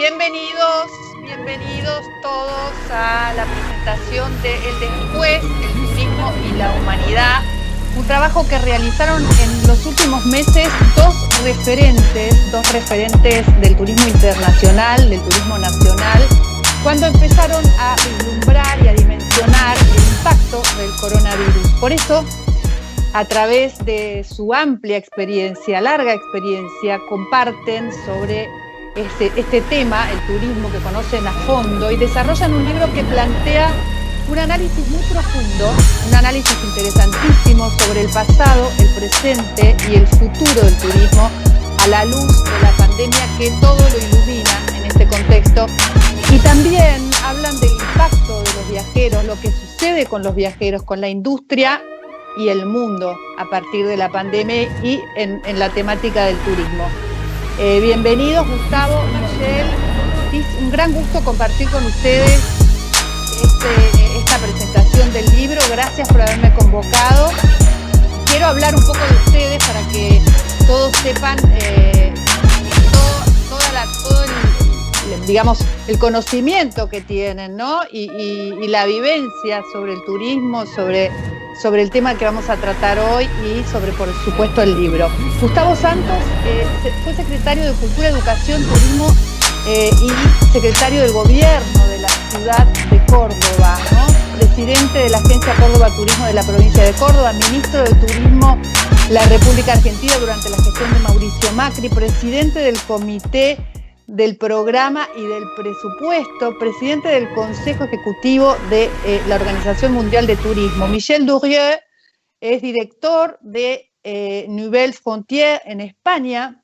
Bienvenidos todos a la presentación de El Después, el turismo y la humanidad. Un trabajo que realizaron en los últimos meses dos referentes del turismo internacional, del turismo nacional, cuando empezaron a vislumbrar y a dimensionar el impacto del coronavirus. Por eso, a través de su amplia experiencia, larga experiencia, comparten sobre este tema, el turismo, que conocen a fondo, y desarrollan un libro que plantea un análisis muy profundo, un análisis interesantísimo sobre el pasado, el presente y el futuro del turismo a la luz de la pandemia que todo lo ilumina en este contexto. Y también hablan del impacto de los viajeros, lo que sucede con los viajeros, con la industria y el mundo a partir de la pandemia y en la temática del turismo. Bienvenidos, Gustavo, Michelle. Es un gran gusto compartir con ustedes esta presentación del libro. Gracias por haberme convocado. Quiero hablar un poco de ustedes para que todos sepan todo el conocimiento que tienen, ¿no? Y la vivencia sobre el turismo, sobre el tema que vamos a tratar hoy y sobre, por supuesto, el libro. Gustavo Santos fue secretario de Cultura, Educación, Turismo y secretario del Gobierno de la ciudad de Córdoba, ¿no? Presidente de la Agencia Córdoba Turismo de la provincia de Córdoba, ministro de Turismo de la República Argentina durante la gestión de Mauricio Macri, presidente del Comité del Programa y del Presupuesto, presidente del Consejo Ejecutivo de la Organización Mundial de Turismo. Michel Durieux es director de Nouvelles Frontières en España,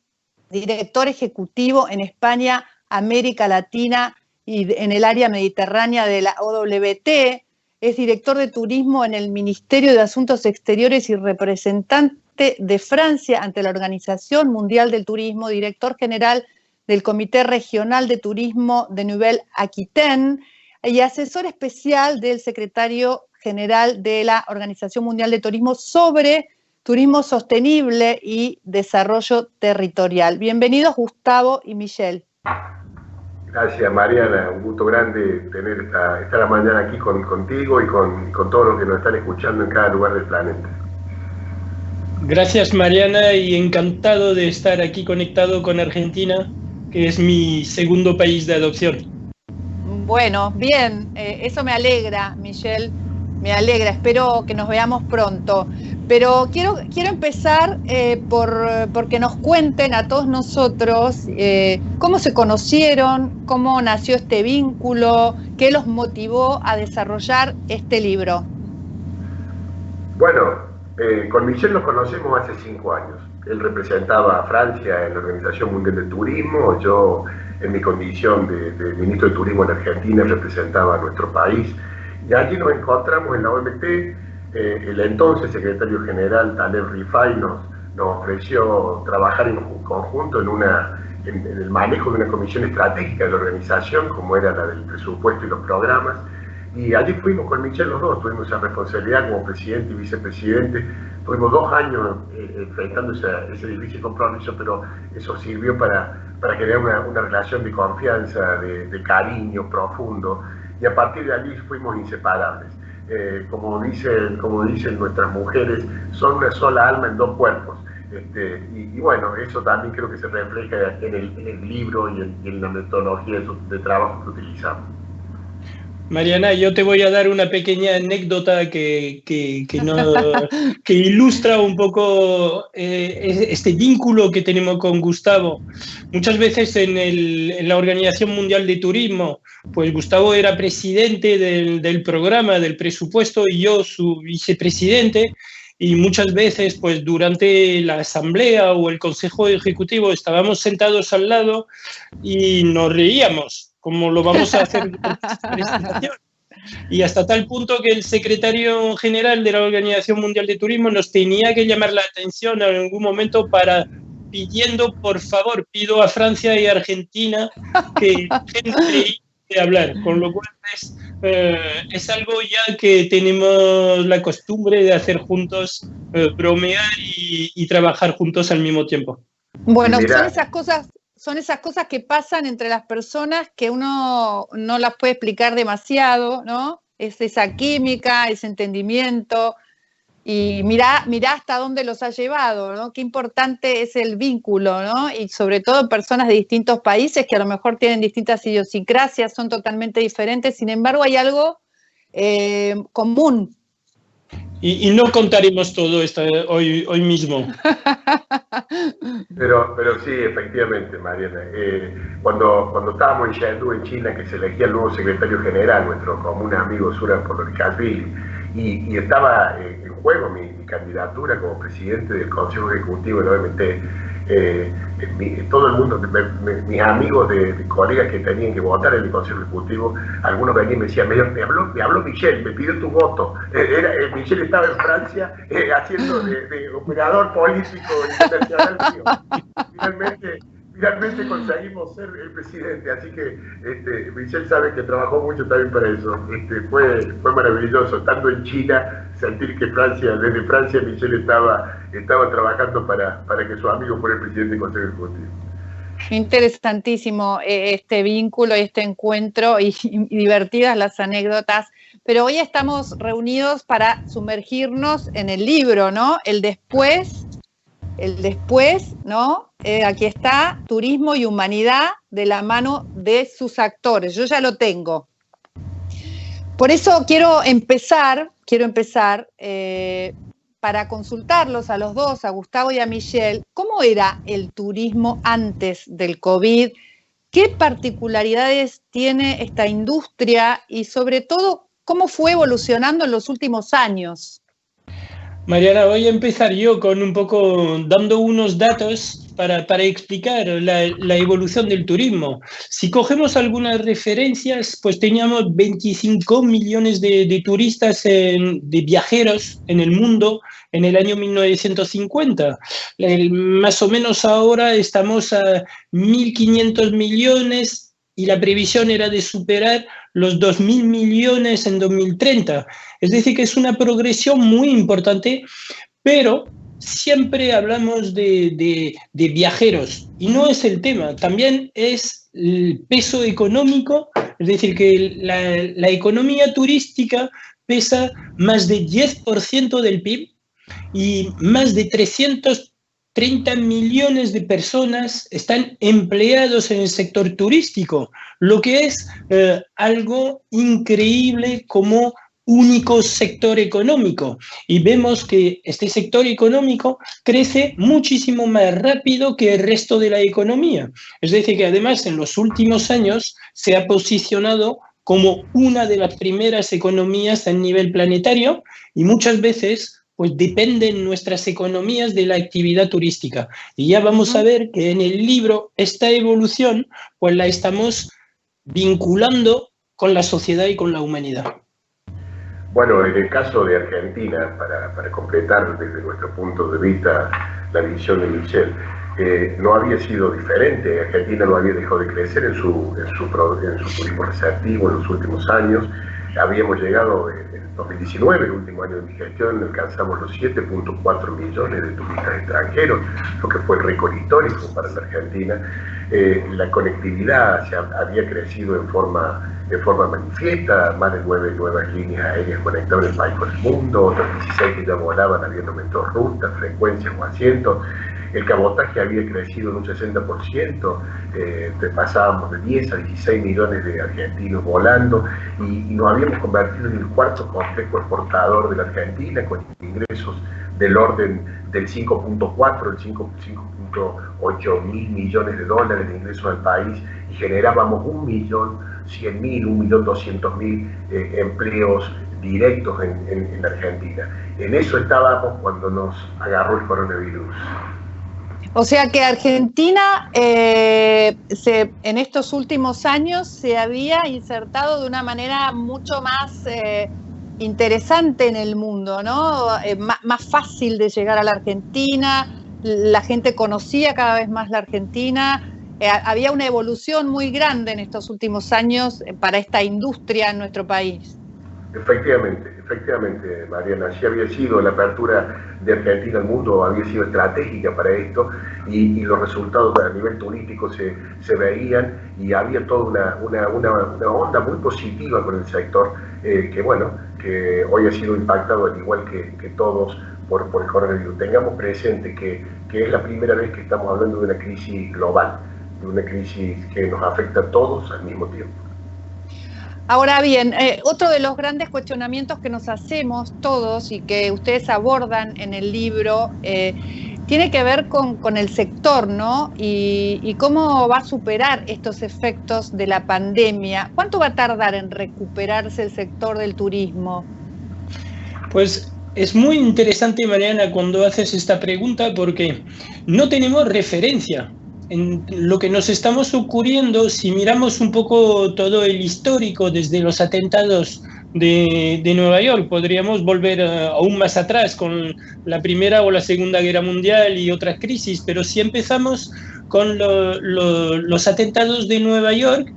director ejecutivo en España, América Latina y en el área mediterránea de la OWT, es director de turismo en el Ministerio de Asuntos Exteriores y representante de Francia ante la Organización Mundial del Turismo, director general del Comité Regional de Turismo de Nouvelle-Aquitaine y asesor especial del secretario general de la Organización Mundial de Turismo sobre turismo sostenible y desarrollo territorial. Bienvenidos, Gustavo y Michelle. Gracias, Mariana. Un gusto grande estar mañana aquí contigo y con todos los que nos están escuchando en cada lugar del planeta. Gracias, Mariana, y encantado de estar aquí conectado con Argentina, que es mi segundo país de adopción. Bueno, bien, eso me alegra, Michelle, me alegra, espero que nos veamos pronto. Pero quiero empezar por que nos cuenten a todos nosotros cómo se conocieron, cómo nació este vínculo, qué los motivó a desarrollar este libro. Bueno, con Michel nos conocemos hace 5 años. Él representaba a Francia en la Organización Mundial de Turismo, yo en mi condición de ministro de Turismo en Argentina representaba a nuestro país. Y allí nos encontramos en la OMT. El entonces secretario general Taleb Rifai nos ofreció trabajar en conjunto en el manejo de una comisión estratégica de la organización, como era la del presupuesto y los programas. Y allí fuimos con Michel los dos, tuvimos esa responsabilidad como presidente y vicepresidente. Tuvimos 2 años enfrentando ese difícil compromiso, pero eso sirvió para crear una relación de confianza, de cariño profundo, y a partir de allí fuimos inseparables. Como dicen nuestras mujeres, son una sola alma en 2 cuerpos. Y bueno, eso también creo que se refleja en el libro y en la metodología de trabajo que utilizamos. Mariana, yo te voy a dar una pequeña anécdota que ilustra un poco este vínculo que tenemos con Gustavo. Muchas veces en la Organización Mundial de Turismo, pues Gustavo era presidente del programa, del presupuesto, y yo su vicepresidente, y muchas veces pues durante la asamblea o el consejo ejecutivo estábamos sentados al lado y nos reíamos, como lo vamos a hacer en esta presentación. Y hasta tal punto que el secretario general de la Organización Mundial de Turismo nos tenía que llamar la atención en algún momento pidiendo, por favor, pido a Francia y Argentina que dejen de hablar, con lo cual es algo ya que tenemos la costumbre de hacer juntos, bromear y trabajar juntos al mismo tiempo. Bueno, Mira, son esas cosas que pasan entre las personas que uno no las puede explicar demasiado, ¿no? Es esa química, ese entendimiento, y mirá hasta dónde los ha llevado, ¿no? Qué importante es el vínculo, ¿no? Y sobre todo personas de distintos países que a lo mejor tienen distintas idiosincrasias, son totalmente diferentes, sin embargo hay algo común. Y no contaremos todo esto hoy mismo. Pero sí, efectivamente, Mariana. Cuando estábamos en Chengdu, en China, que se elegía el nuevo secretario general, nuestro común amigo Sura Poloricashvili, y estaba en juego mi candidatura como presidente del Consejo Ejecutivo de la OMT, todo el mundo, mis amigos de colegas que tenían que votar en el Consejo Ejecutivo, algunos venían y me decían, me habló Michel, me pidió tu voto. Michel estaba en Francia haciendo de operador político internacional mío. Finalmente conseguimos ser el presidente, así que Michel sabe que trabajó mucho también para eso. Fue maravilloso, estando en China, sentir que desde Francia Michel estaba trabajando para que su amigo fuera el presidente del Consejo Ejecutivo. Interesantísimo este vínculo y este encuentro y divertidas las anécdotas, pero hoy estamos reunidos para sumergirnos en el libro, ¿no? El después, ¿no? Aquí está, Turismo y Humanidad, de la mano de sus actores. Yo ya lo tengo. Por eso quiero empezar para consultarlos a los dos, a Gustavo y a Michel, ¿cómo era el turismo antes del COVID? ¿Qué particularidades tiene esta industria? Y sobre todo, ¿cómo fue evolucionando en los últimos años? Mariana, voy a empezar yo con un poco dando unos datos para explicar la evolución del turismo. Si cogemos algunas referencias, pues teníamos 25 millones de turistas, de viajeros en el mundo en el año 1950. Más o menos ahora estamos a 1.500 millones y la previsión era de superar los 2.000 millones en 2030. Es decir, que es una progresión muy importante, pero siempre hablamos de viajeros y no es el tema, también es el peso económico, es decir, que la economía turística pesa más de 10% del PIB y más de 330 millones de personas están empleados en el sector turístico, lo que es algo increíble como único sector económico. Y vemos que este sector económico crece muchísimo más rápido que el resto de la economía. Es decir, que además en los últimos años se ha posicionado como una de las primeras economías a nivel planetario y muchas veces pues dependen nuestras economías de la actividad turística. Y ya vamos a ver que en el libro esta evolución pues la estamos vinculando con la sociedad y con la humanidad. Bueno, en el caso de Argentina, para completar desde nuestro punto de vista la visión de Michel, no había sido diferente. Argentina no había dejado de crecer en su turismo receptivo en los últimos años. Habíamos llegado en 2019, el último año de mi gestión, alcanzamos los 7.4 millones de turistas extranjeros, lo que fue el récord histórico para la Argentina. La conectividad había crecido en forma manifiesta, más de 9 nuevas líneas aéreas conectaban el país con el mundo, otras 16 que ya volaban habiendo aumentado rutas, frecuencias o asientos. El cabotaje había crecido en un 60%, pasábamos de 10 a 16 millones de argentinos volando y nos habíamos convertido en el cuarto complejo exportador de la Argentina, con ingresos del orden del 5.4, el 5.8 mil millones de dólares de ingresos al país y generábamos 1.100.000, 1.200.000 empleos directos en la Argentina. En eso estábamos cuando nos agarró el coronavirus. O sea que Argentina en estos últimos años se había insertado de una manera mucho más interesante en el mundo, ¿no? Más fácil de llegar a la Argentina, la gente conocía cada vez más la Argentina, había una evolución muy grande en estos últimos años para esta industria en nuestro país. Efectivamente, Mariana, así había sido la apertura de Argentina al mundo, había sido estratégica para esto y los resultados a nivel turístico se veían y había toda una onda muy positiva con el sector que hoy ha sido impactado al igual que todos por el coronavirus. Tengamos presente que es la primera vez que estamos hablando de una crisis global, de una crisis que nos afecta a todos al mismo tiempo. Ahora bien, otro de los grandes cuestionamientos que nos hacemos todos y que ustedes abordan en el libro tiene que ver con el sector, ¿no? Y cómo va a superar estos efectos de la pandemia. ¿Cuánto va a tardar en recuperarse el sector del turismo? Pues es muy interesante, Mariana, cuando haces esta pregunta porque no tenemos referencia. En lo que nos estamos ocurriendo, si miramos un poco todo el histórico desde los atentados de Nueva York, podríamos volver aún más atrás con la Primera o la Segunda Guerra Mundial y otras crisis, pero si empezamos con los atentados de Nueva York,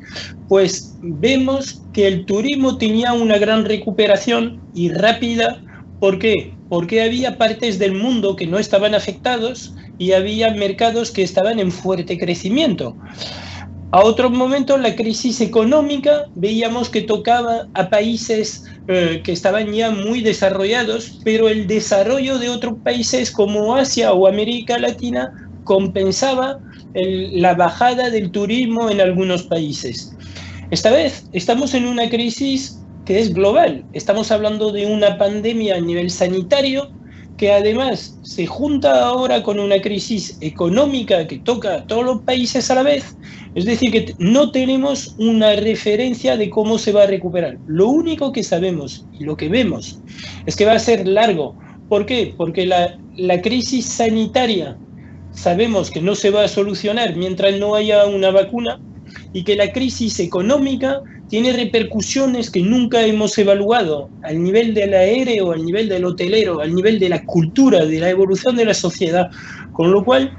pues vemos que el turismo tenía una gran recuperación y rápida. ¿Por qué? Porque había partes del mundo que no estaban afectados y había mercados que estaban en fuerte crecimiento. A otro momento, la crisis económica, veíamos que tocaba a países que estaban ya muy desarrollados, pero el desarrollo de otros países como Asia o América Latina compensaba la bajada del turismo en algunos países. Esta vez estamos en una crisis que es global. Estamos hablando de una pandemia a nivel sanitario que además se junta ahora con una crisis económica que toca a todos los países a la vez. Es decir, que no tenemos una referencia de cómo se va a recuperar. Lo único que sabemos y lo que vemos es que va a ser largo. ¿Por qué? Porque la crisis sanitaria sabemos que no se va a solucionar mientras no haya una vacuna y que la crisis económica tiene repercusiones que nunca hemos evaluado al nivel del aéreo, al nivel del hotelero, al nivel de la cultura, de la evolución de la sociedad. Con lo cual,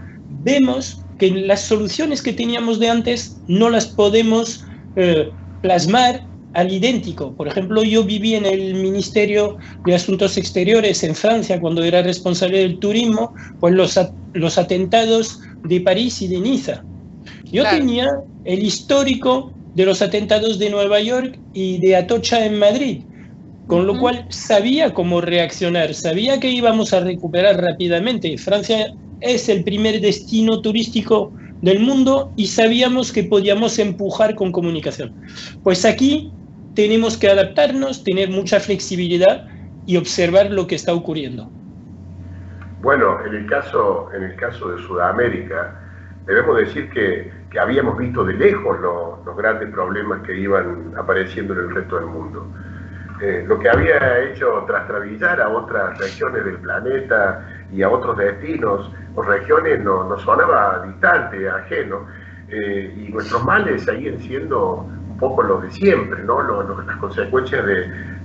vemos que las soluciones que teníamos de antes no las podemos plasmar al idéntico. Por ejemplo, yo viví en el Ministerio de Asuntos Exteriores en Francia cuando era responsable del turismo, pues los atentados de París y de Niza. Yo tenía el histórico de los atentados de Nueva York y de Atocha en Madrid, con lo cual sabía cómo reaccionar, sabía que íbamos a recuperar rápidamente. Francia es el primer destino turístico del mundo y sabíamos que podíamos empujar con comunicación. Pues aquí tenemos que adaptarnos, tener mucha flexibilidad y observar lo que está ocurriendo. Bueno, en el caso de Sudamérica, debemos decir que habíamos visto de lejos los grandes problemas que iban apareciendo en el resto del mundo. Lo que había hecho trastrabillar a otras regiones del planeta y a otros destinos o regiones nos sonaba distante, ajeno, y nuestros males seguían siendo un poco los de siempre, ¿no? Las consecuencias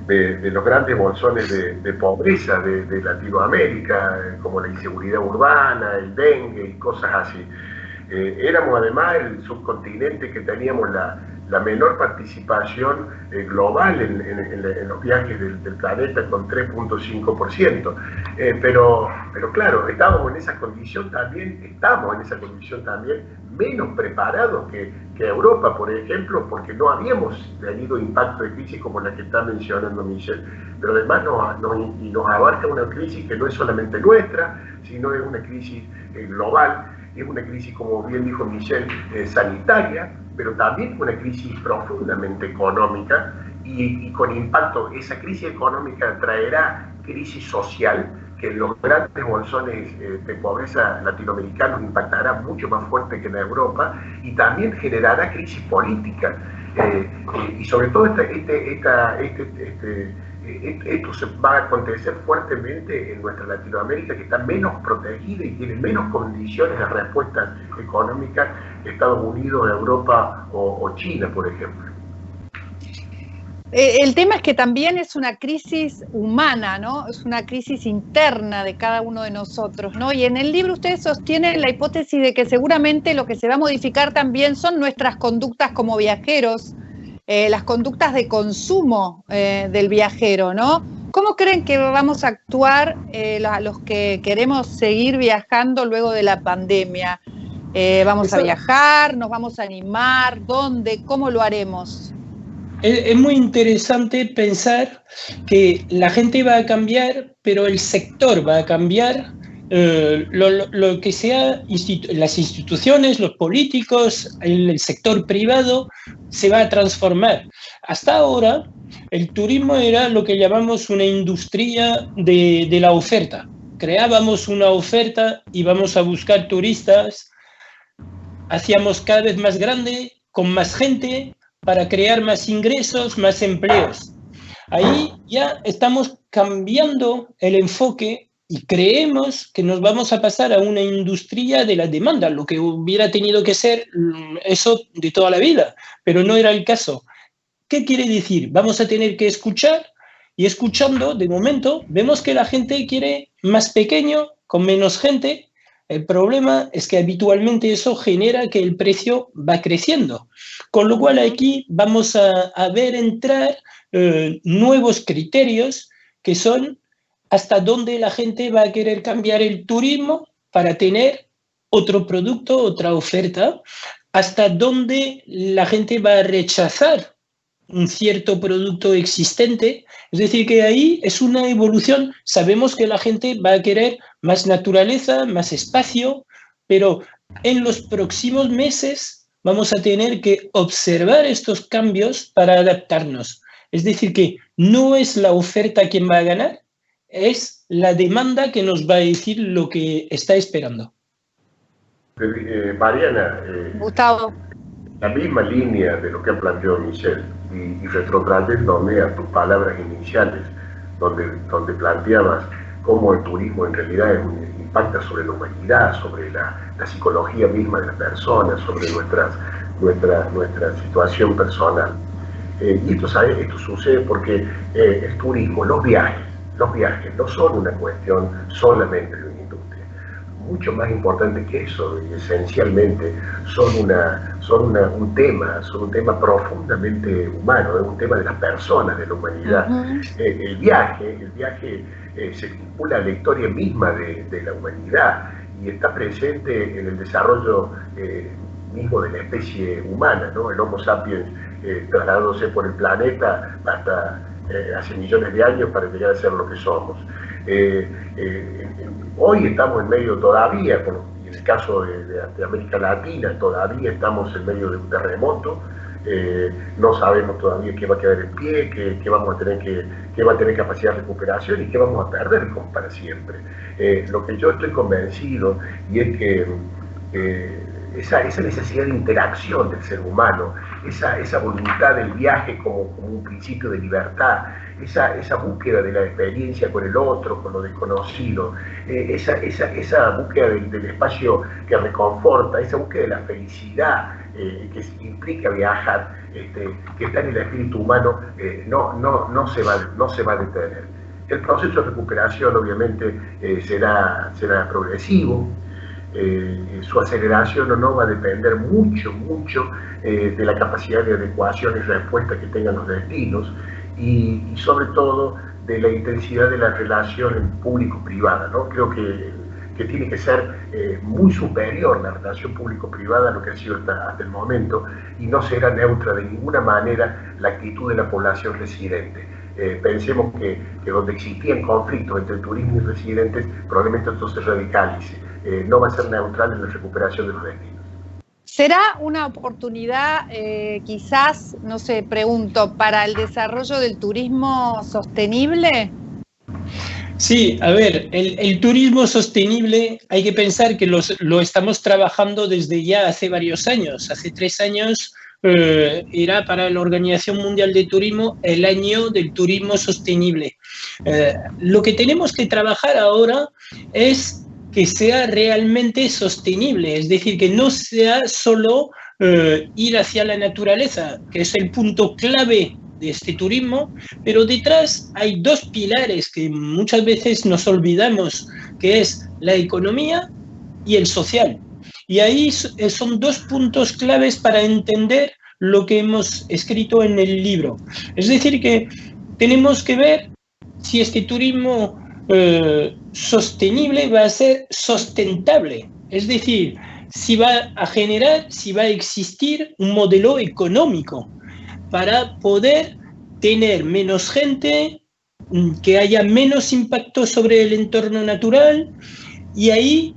de los grandes bolsones de pobreza de Latinoamérica, como la inseguridad urbana, el dengue y cosas así. Éramos además el subcontinente que teníamos la menor participación global en los viajes del planeta con 3.5%. Pero claro, estamos en esa condición también menos preparados que Europa, por ejemplo, porque no habíamos tenido impacto de crisis como la que está mencionando Michel. Pero además nos abarca una crisis que no es solamente nuestra, sino es una crisis global. Es una crisis, como bien dijo Michel, sanitaria, pero también una crisis profundamente económica y con impacto. Esa crisis económica traerá crisis social, que en los grandes bolsones de pobreza latinoamericanos impactará mucho más fuerte que en Europa y también generará crisis política. Y sobre todo esto se va a acontecer fuertemente en nuestra Latinoamérica, que está menos protegida y tiene menos condiciones de respuesta económica que Estados Unidos, Europa o China, por ejemplo. El tema es que también es una crisis humana, ¿no? Es una crisis interna de cada uno de nosotros, ¿no? Y en el libro ustedes sostienen la hipótesis de que seguramente lo que se va a modificar también son nuestras conductas como viajeros las conductas de consumo del viajero, ¿no? ¿Cómo creen que vamos a actuar los que queremos seguir viajando luego de la pandemia? ¿Vamos a viajar? ¿Nos vamos a animar? ¿Dónde? ¿Cómo lo haremos? Es muy interesante pensar que la gente va a cambiar, pero el sector va a cambiar. Lo que sea, las instituciones, los políticos, el sector privado se va a transformar. Hasta ahora, el turismo era lo que llamamos una industria de la oferta. Creábamos una oferta, íbamos a buscar turistas, hacíamos cada vez más grande, con más gente, para crear más ingresos, más empleos. Ahí ya estamos cambiando el enfoque y creemos que nos vamos a pasar a una industria de la demanda, lo que hubiera tenido que ser eso de toda la vida, pero no era el caso. ¿Qué quiere decir? Vamos a tener que escuchar y escuchando, de momento, vemos que la gente quiere más pequeño, con menos gente. El problema es que habitualmente eso genera que el precio va creciendo. Con lo cual aquí vamos a ver entrar nuevos criterios que son hasta dónde la gente va a querer cambiar el turismo para tener otro producto, otra oferta, hasta dónde la gente va a rechazar un cierto producto existente. Es decir, que ahí es una evolución. Sabemos que la gente va a querer más naturaleza, más espacio, pero en los próximos meses vamos a tener que observar estos cambios para adaptarnos. Es decir, que no es la oferta quien va a ganar, es la demanda que nos va a decir lo que está esperando. Mariana, Gustavo. La misma línea de lo que ha planteado Michelle y retrotrayéndome a tus palabras iniciales, donde planteabas cómo el turismo en realidad impacta sobre la humanidad, sobre la psicología misma de las personas, sobre nuestra situación personal. Y esto sucede porque el turismo, los viajes no son una cuestión solamente de una industria. Mucho más importante que eso, y esencialmente son un tema profundamente humano, es un tema de las personas, de la humanidad. El viaje se vincula a la historia misma de la humanidad y está presente en el desarrollo mismo de la especie humana, ¿no? El Homo sapiens trasladándose por el planeta hasta hace millones de años para llegar a ser lo que somos. Hoy estamos en medio todavía, en el caso de América Latina, todavía estamos en medio de un terremoto. No sabemos todavía qué va a quedar en pie, qué va a tener capacidad de recuperación y qué vamos a perder para siempre. Lo que yo estoy convencido y es que esa necesidad de interacción del ser humano, esa voluntad del viaje como un principio de libertad, esa búsqueda de la experiencia con el otro, con lo desconocido, esa búsqueda del espacio que reconforta, esa búsqueda de la felicidad que implica viajar, que está en el espíritu humano, no se va a detener. El proceso de recuperación obviamente será progresivo. Su aceleración no va a depender mucho de la capacidad de adecuación y respuesta que tengan los destinos y sobre todo de la intensidad de la relación público-privada, ¿no? Creo que tiene que ser muy superior la relación público-privada a lo que ha sido hasta el momento y no será neutra de ninguna manera la actitud de la población residente. Pensemos que donde existían conflictos entre el turismo y residentes, probablemente esto se radicalice. No va a ser neutral en la recuperación de los destinos. ¿Será una oportunidad, quizás, no sé, pregunto, para el desarrollo del turismo sostenible? Sí, a ver, el turismo sostenible hay que pensar que lo estamos trabajando desde ya hace varios años. Hace 3 años era para la Organización Mundial de Turismo el año del turismo sostenible. Lo que tenemos que trabajar ahora es que sea realmente sostenible, es decir, que no sea solo ir hacia la naturaleza, que es el punto clave de este turismo, pero detrás hay 2 pilares que muchas veces nos olvidamos, que es la economía y el social. Y ahí son 2 puntos claves para entender lo que hemos escrito en el libro. Es decir, que tenemos que ver si este turismo sostenible va a ser sustentable. Es decir, si va a generar, si va a existir un modelo económico para poder tener menos gente, que haya menos impacto sobre el entorno natural, y ahí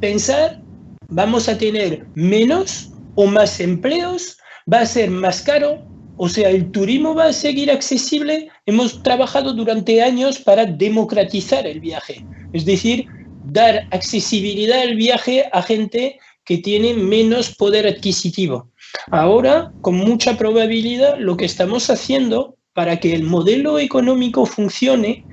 pensar, vamos a tener menos o más empleos, va a ser más caro, o sea, el turismo va a seguir accesible. Hemos trabajado durante años para democratizar el viaje, es decir, dar accesibilidad al viaje a gente que tiene menos poder adquisitivo. Ahora, con mucha probabilidad, lo que estamos haciendo para que el modelo económico funcione,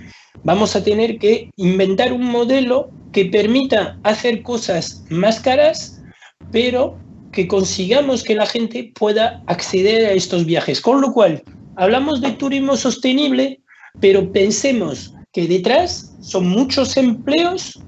vamos a tener que inventar un modelo que permita hacer cosas más caras, pero que consigamos que la gente pueda acceder a estos viajes. Con lo cual, hablamos de turismo sostenible, pero pensemos que detrás son muchos empleos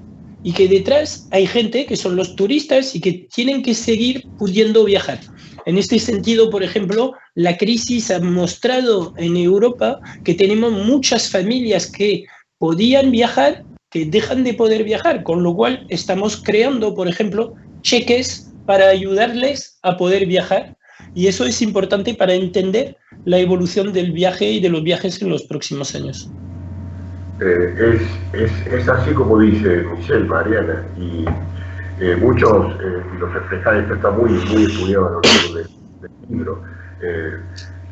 y que detrás hay gente que son los turistas y que tienen que seguir pudiendo viajar. En este sentido, por ejemplo, la crisis ha mostrado en Europa que tenemos muchas familias que podían viajar, que dejan de poder viajar, con lo cual estamos creando, por ejemplo, cheques para ayudarles a poder viajar, y eso es importante para entender la evolución del viaje y de los viajes en los próximos años. Es así como dice Michelle, Mariana, y muchos, y lo reflejáis, esto está muy estudiado a lo largo del libro.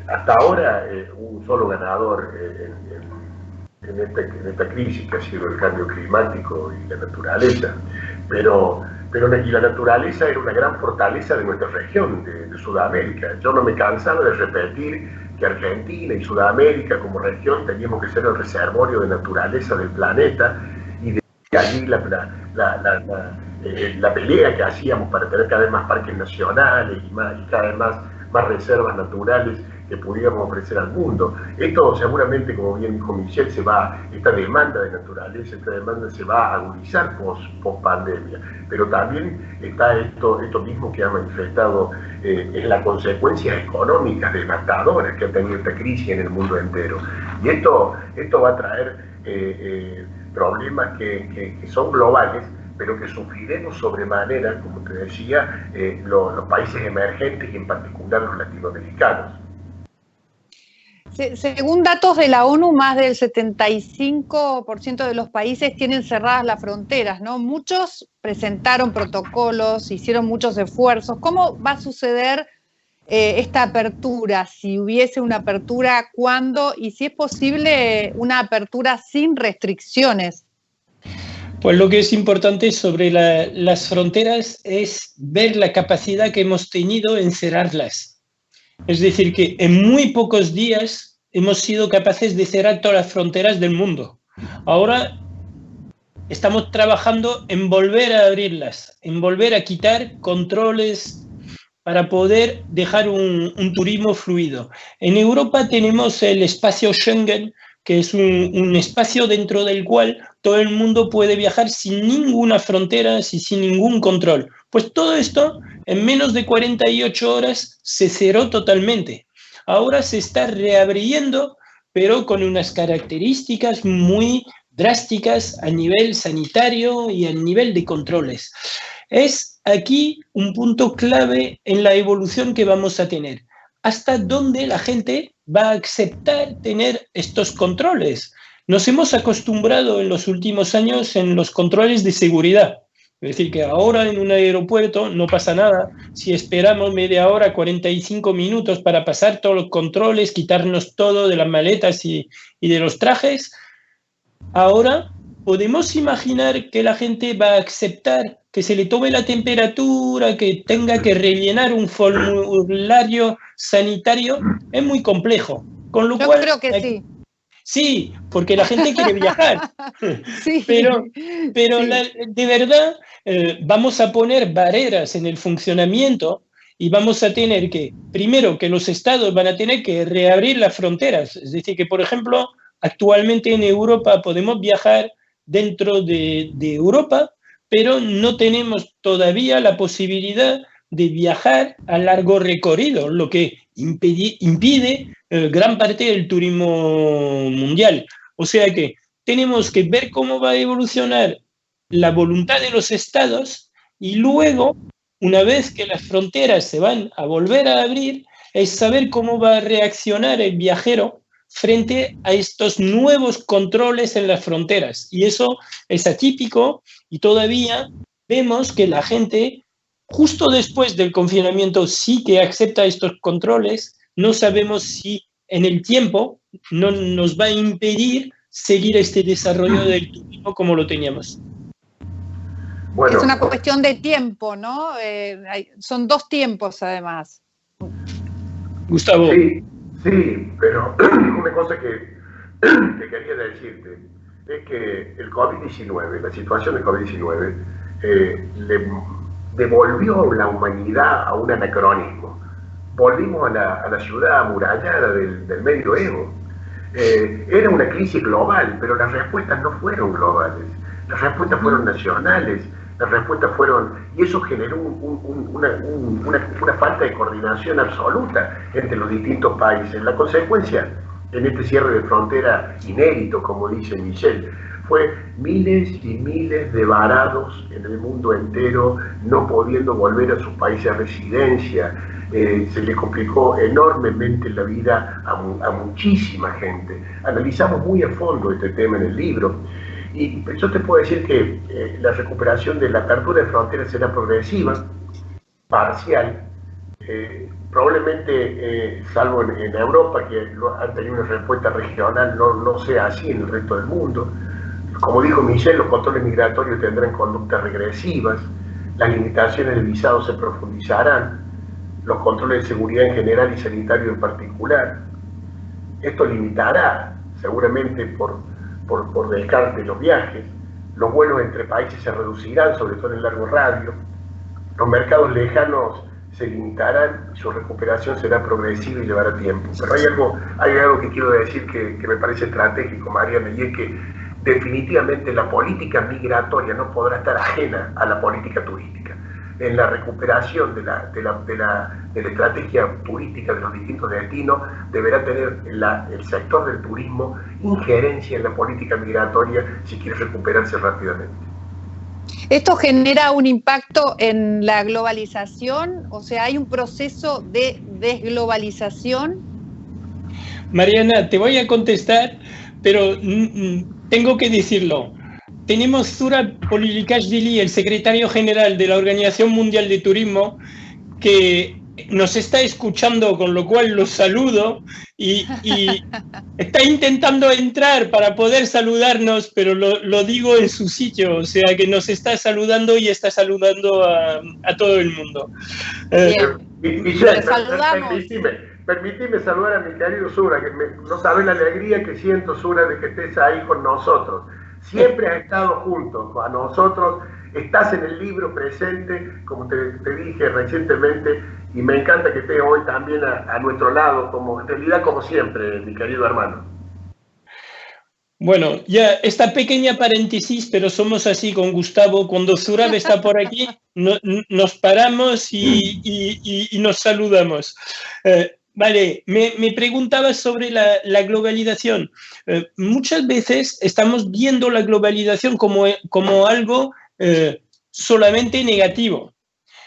Hasta ahora, un solo ganador en esta crisis, que ha sido el cambio climático y la naturaleza, pero y la naturaleza era una gran fortaleza de nuestra región, de Sudamérica. Yo no me cansaba de repetir que Argentina y Sudamérica como región teníamos que ser el reservorio de naturaleza del planeta, y de allí la pelea que hacíamos para tener cada vez más parques nacionales y cada vez más reservas naturales que pudiéramos ofrecer al mundo. Esto seguramente, como bien dijo Michelle, esta demanda de naturaleza, esta demanda se va a agudizar post pandemia, pero también está esto mismo que ha manifestado en las consecuencias económicas devastadoras que ha tenido esta crisis en el mundo entero. Y esto va a traer problemas que son globales, pero que sufriremos sobremanera, como te decía, los países emergentes y en particular los latinoamericanos. Según datos de la ONU, más del 75% de los países tienen cerradas las fronteras, ¿no? Muchos presentaron protocolos, hicieron muchos esfuerzos. ¿Cómo va a suceder esta apertura? Si hubiese una apertura, ¿cuándo? Y si es posible una apertura sin restricciones. Pues lo que es importante sobre las fronteras es ver la capacidad que hemos tenido en cerrarlas. Es decir, que en muy pocos días hemos sido capaces de cerrar todas las fronteras del mundo. Ahora estamos trabajando en volver a abrirlas, en volver a quitar controles para poder dejar un turismo fluido. En Europa tenemos el espacio Schengen, que es un espacio dentro del cual todo el mundo puede viajar sin ninguna frontera y sin ningún control. Pues todo esto en menos de 48 horas se cerró totalmente. Ahora se está reabriendo, pero con unas características muy drásticas a nivel sanitario y a nivel de controles. Es aquí un punto clave en la evolución que vamos a tener. ¿Hasta dónde la gente va a aceptar tener estos controles? Nos hemos acostumbrado en los últimos años en los controles de seguridad. Es decir, que ahora en un aeropuerto no pasa nada. Si esperamos media hora, 45 minutos para pasar todos los controles, quitarnos todo de las maletas y de los trajes, ahora podemos imaginar que la gente va a aceptar que se le tome la temperatura, que tenga que rellenar un formulario sanitario. Es muy complejo. Con lo cual, creo que sí. Sí, porque la gente quiere viajar. Sí, pero sí. De verdad vamos a poner barreras en el funcionamiento y vamos a tener que, primero, que los estados van a tener que reabrir las fronteras. Es decir, que, por ejemplo, actualmente en Europa podemos viajar dentro de Europa, pero no tenemos todavía la posibilidad de viajar a largo recorrido, lo que impide gran parte del turismo mundial. O sea que tenemos que ver cómo va a evolucionar la voluntad de los estados y luego, una vez que las fronteras se van a volver a abrir, es saber cómo va a reaccionar el viajero frente a estos nuevos controles en las fronteras. Y eso es atípico y todavía vemos que la gente, justo después del confinamiento, sí que acepta estos controles. No sabemos si en el tiempo no nos va a impedir seguir este desarrollo del turismo como lo teníamos. Bueno, es una cuestión de tiempo, ¿no? Son 2 tiempos, además. Gustavo. Sí, pero una cosa que quería decirte es que el COVID-19, la situación del COVID-19, le devolvió a la humanidad a un anacronismo. Volvimos a la ciudad amurallada del medioevo. Era una crisis global, pero las respuestas no fueron globales, las respuestas fueron nacionales, las respuestas fueron, y eso generó una falta de coordinación absoluta entre los distintos países. La consecuencia en este cierre de frontera inédito, como dice Michel, fue miles y miles de varados en el mundo entero no pudiendo volver a sus países de residencia. Se le complicó enormemente la vida a muchísima gente. Analizamos muy a fondo este tema en el libro y yo te puedo decir que la recuperación de la apertura de fronteras será progresiva, parcial, probablemente, salvo en Europa, que han tenido una respuesta regional, no sea así en el resto del mundo. Como dijo Michel, los controles migratorios tendrán conductas regresivas, las limitaciones de visados se profundizarán, los controles de seguridad en general y sanitario en particular. Esto limitará, seguramente por descarte, los viajes, los vuelos entre países se reducirán, sobre todo en largo radio, los mercados lejanos se limitarán y su recuperación será progresiva y llevará tiempo. Pero hay algo que quiero decir que me parece estratégico, Mariana, y es que definitivamente la política migratoria no podrá estar ajena a la política turística. En la recuperación de la estrategia turística de los distintos destinos deberá tener el sector del turismo injerencia en la política migratoria si quiere recuperarse rápidamente. ¿Esto genera un impacto en la globalización? O sea, ¿hay un proceso de desglobalización? Mariana, te voy a contestar, pero tengo que decirlo. Tenemos Zurab Polilikashvili, el secretario general de la Organización Mundial de Turismo, que nos está escuchando, con lo cual lo saludo, y está intentando entrar para poder saludarnos, pero lo digo en su sitio, o sea que nos está saludando y está saludando a todo el mundo. Michel, saludamos. Permitime saludar a mi querido Zura, que no sabe la alegría que siento, Zura, de que estés ahí con nosotros. Siempre has estado junto a nosotros, estás en el libro presente, como te dije recientemente, y me encanta que estés hoy también a nuestro lado, en realidad como siempre, mi querido hermano. Bueno, ya esta pequeña paréntesis, pero somos así con Gustavo, cuando Zurab está por aquí, nos paramos y nos saludamos. Vale, me preguntabas sobre la globalización. Muchas veces estamos viendo la globalización como algo solamente negativo.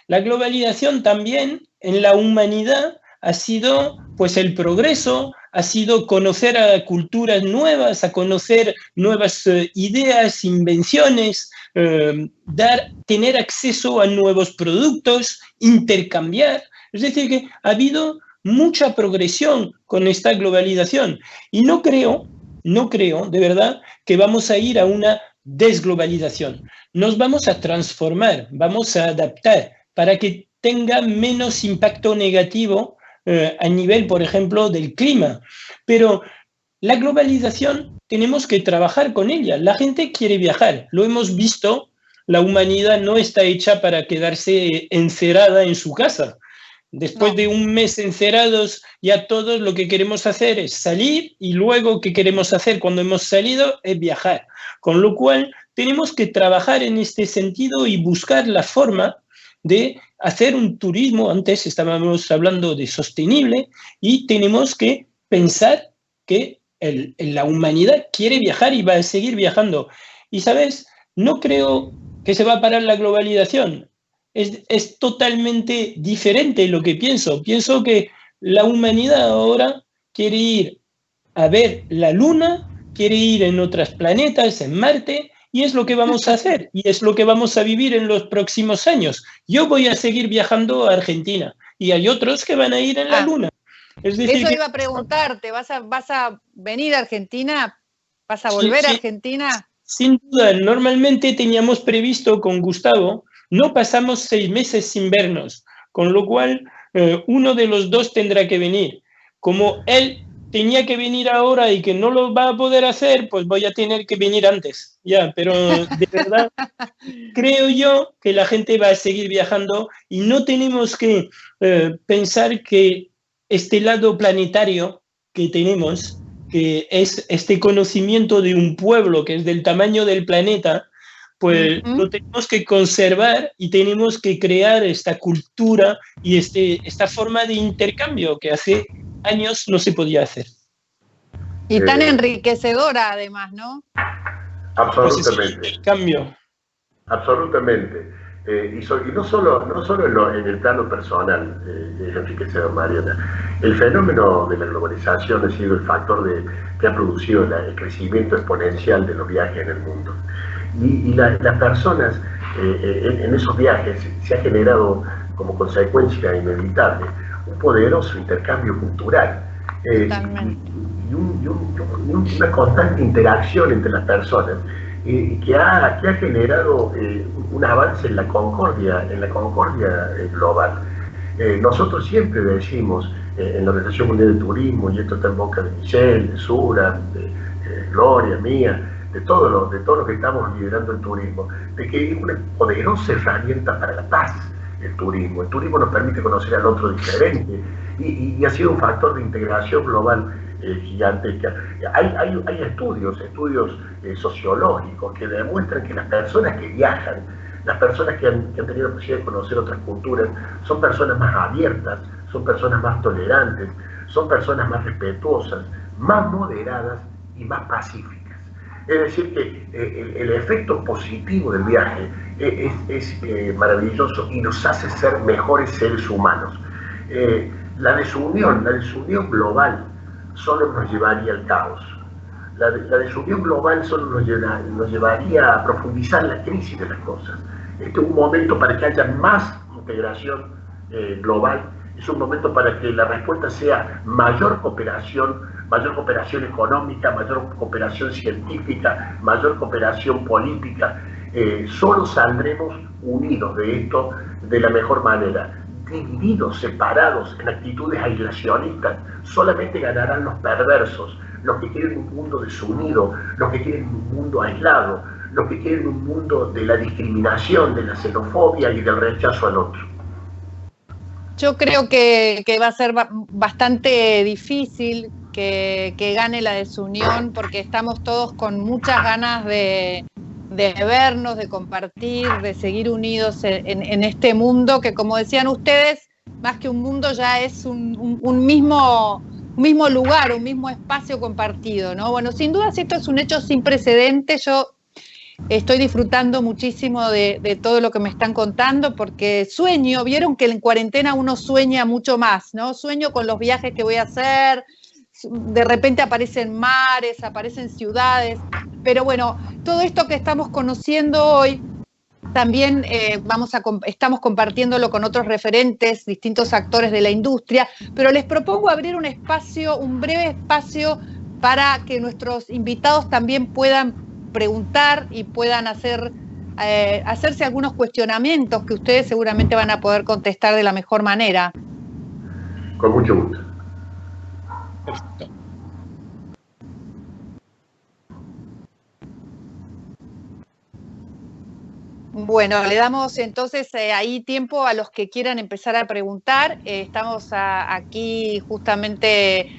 La globalización también en la humanidad ha sido pues el progreso, ha sido conocer a culturas nuevas, a conocer nuevas ideas, invenciones, tener acceso a nuevos productos, intercambiar. Es decir, que ha habido mucha progresión con esta globalización. Y no creo, de verdad, que vamos a ir a una desglobalización. Nos vamos a transformar, vamos a adaptar para que tenga menos impacto negativo a nivel, por ejemplo, del clima. Pero la globalización tenemos que trabajar con ella. La gente quiere viajar, lo hemos visto, la humanidad no está hecha para quedarse encerrada en su casa. Después de un mes encerrados, ya todos lo que queremos hacer es salir y luego ¿qué queremos hacer cuando hemos salido? Es viajar. Con lo cual tenemos que trabajar en este sentido y buscar la forma de hacer un turismo. Antes estábamos hablando de sostenible y tenemos que pensar que la humanidad quiere viajar y va a seguir viajando. Y, ¿sabes? No creo que se va a parar la globalización. Es totalmente diferente lo que pienso. Pienso que la humanidad ahora quiere ir a ver la Luna, quiere ir en otros planetas, en Marte, y es lo que vamos a hacer, y es lo que vamos a vivir en los próximos años. Yo voy a seguir viajando a Argentina, y hay otros que van a ir en la Luna. Es decir, eso iba a preguntarte, ¿vas a venir a Argentina? ¿Vas a volver a Argentina? Sin duda, normalmente teníamos previsto con Gustavo, no pasamos 6 meses sin vernos, con lo cual uno de los dos tendrá que venir. Como él tenía que venir ahora y que no lo va a poder hacer, pues voy a tener que venir antes. Ya, pero de verdad creo yo que la gente va a seguir viajando y no tenemos que pensar que este lado planetario que tenemos, que es este conocimiento de un pueblo que es del tamaño del planeta, pues lo tenemos que conservar y tenemos que crear esta cultura y esta forma de intercambio que hace años no se podía hacer. Y tan enriquecedora además, ¿no? Absolutamente. Pues cambio. Absolutamente. Y no solo en el plano personal, es enriquecedor, Mariana. El fenómeno de la globalización ha sido el factor que ha producido el crecimiento exponencial de los viajes en el mundo. Y las personas en esos viajes se ha generado como consecuencia inevitable un poderoso intercambio cultural y una constante interacción entre las personas que ha generado un avance en la concordia global. Nosotros siempre decimos en la Organización Mundial de Turismo, y esto está en boca de Michelle, de Sura, de Gloria, mía, de todo lo que estamos liderando el turismo, de que es una poderosa herramienta para la paz el turismo. El turismo nos permite conocer al otro diferente y ha sido un factor de integración global gigantesca. Hay estudios sociológicos que demuestran que las personas que viajan, las personas que han tenido la posibilidad de conocer otras culturas, son personas más abiertas, son personas más tolerantes, son personas más respetuosas, más moderadas y más pacíficas. Es decir, que el efecto positivo del viaje es maravilloso y nos hace ser mejores seres humanos. La desunión global solo nos llevaría al caos. La desunión global solo nos llevaría a profundizar la crisis de las cosas. Este es un momento para que haya más integración global, es un momento para que la respuesta sea mayor cooperación económica, mayor cooperación científica, mayor cooperación política. Solo saldremos unidos de esto de la mejor manera. Divididos, separados, en actitudes aislacionistas, solamente ganarán los perversos, los que quieren un mundo desunido, los que quieren un mundo aislado, los que quieren un mundo de la discriminación, de la xenofobia y del rechazo al otro. Yo creo que va a ser bastante difícil que gane la desunión, porque estamos todos con muchas ganas de vernos, de compartir, de seguir unidos en este mundo que, como decían ustedes, más que un mundo ya es un mismo lugar, un mismo espacio compartido, ¿no? Bueno, sin duda esto es un hecho sin precedentes. Yo estoy disfrutando muchísimo de todo lo que me están contando, porque vieron que en cuarentena uno sueña mucho más, ¿no? Sueño con los viajes que voy a hacer, de repente aparecen mares, aparecen ciudades, pero bueno, todo esto que estamos conociendo hoy, también estamos compartiéndolo con otros referentes, distintos actores de la industria, pero les propongo abrir un breve espacio para que nuestros invitados también puedan preguntar y puedan hacerse algunos cuestionamientos que ustedes seguramente van a poder contestar de la mejor manera. Con mucho gusto. Perfecto. Bueno, le damos entonces ahí tiempo a los que quieran empezar a preguntar. Estamos aquí justamente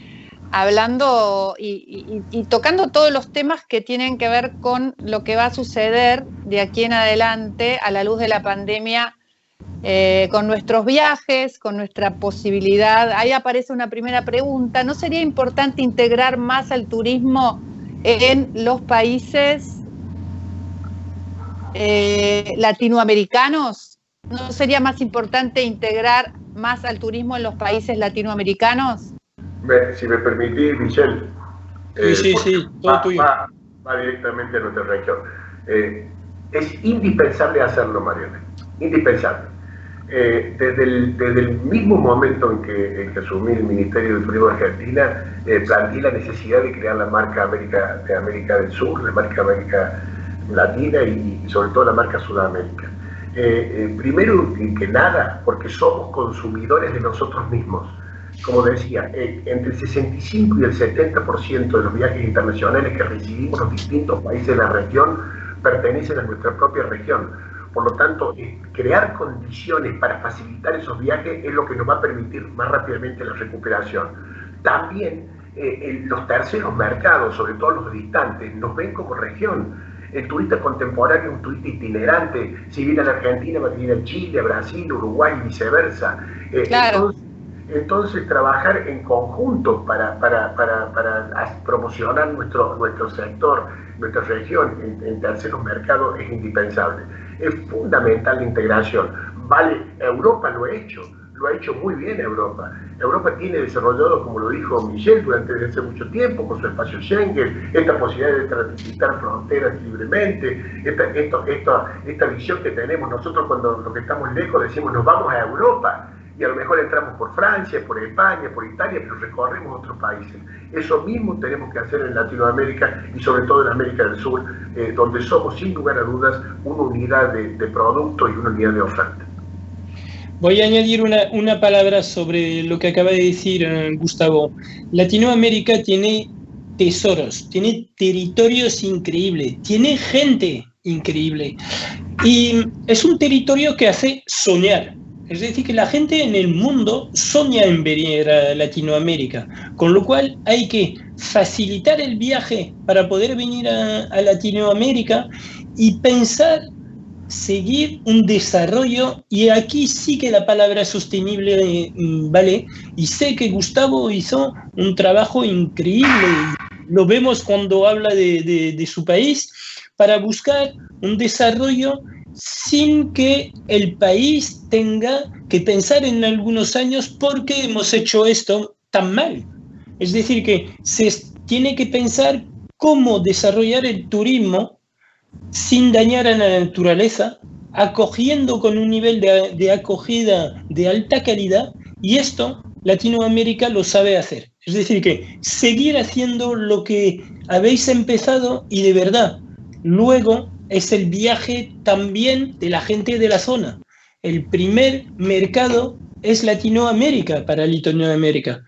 hablando y tocando todos los temas que tienen que ver con lo que va a suceder de aquí en adelante a la luz de la pandemia con nuestros viajes, con nuestra posibilidad. Ahí aparece una primera pregunta. ¿No sería importante integrar más al turismo en los países latinoamericanos? ¿No sería más importante integrar más al turismo en los países latinoamericanos? Si me permitís, Michelle. Sí, todo tuyo. Va directamente a nuestra región. Es indispensable hacerlo, Mariana. Indispensable. Desde el mismo momento en que asumí el Ministerio de Turismo de Argentina, planteé la necesidad de crear la marca América del Sur, la marca América Latina y sobre todo la marca Sudamérica. Primero que nada, porque somos consumidores de nosotros mismos. Como decía, entre el 65 y el 70% de los viajes internacionales que recibimos los distintos países de la región pertenecen a nuestra propia región. Por lo tanto, crear condiciones para facilitar esos viajes es lo que nos va a permitir más rápidamente la recuperación. También los terceros mercados, sobre todo los distantes, nos ven como región. El turista contemporáneo es un turista itinerante. Si viene a la Argentina, va a venir a Chile, a Brasil, Uruguay y viceversa. Claro. Entonces, trabajar en conjunto para promocionar nuestro sector, nuestra región en terceros mercados es indispensable. Es fundamental la integración. Vale, Europa lo ha hecho muy bien Europa. Europa tiene desarrollado, como lo dijo Michelle, desde hace mucho tiempo, con su espacio Schengen, esta posibilidad de transitar fronteras libremente, esta visión que tenemos nosotros cuando los que estamos lejos decimos nos vamos a Europa, y a lo mejor entramos por Francia, por España, por Italia, pero recorremos otros países. Eso mismo tenemos que hacer en Latinoamérica y sobre todo en América del Sur, donde somos sin lugar a dudas una unidad de producto y una unidad de oferta. Voy a añadir una palabra sobre lo que acaba de decir Gustavo. Latinoamérica tiene tesoros, tiene territorios increíbles, tiene gente increíble y es un territorio que hace soñar. Es decir, que la gente en el mundo sueña en venir a Latinoamérica, con lo cual hay que facilitar el viaje para poder venir a Latinoamérica y pensar seguir un desarrollo, y aquí sí que la palabra sostenible vale, y sé que Gustavo hizo un trabajo increíble, lo vemos cuando habla de su país, para buscar un desarrollo sin que el país tenga que pensar en algunos años por qué hemos hecho esto tan mal. Es decir, que se tiene que pensar cómo desarrollar el turismo sin dañar a la naturaleza, acogiendo con un nivel de acogida de alta calidad, y esto Latinoamérica lo sabe hacer. Es decir, que seguir haciendo lo que habéis empezado y de verdad, luego es el viaje también de la gente de la zona. El primer mercado es Latinoamérica para Latinoamérica.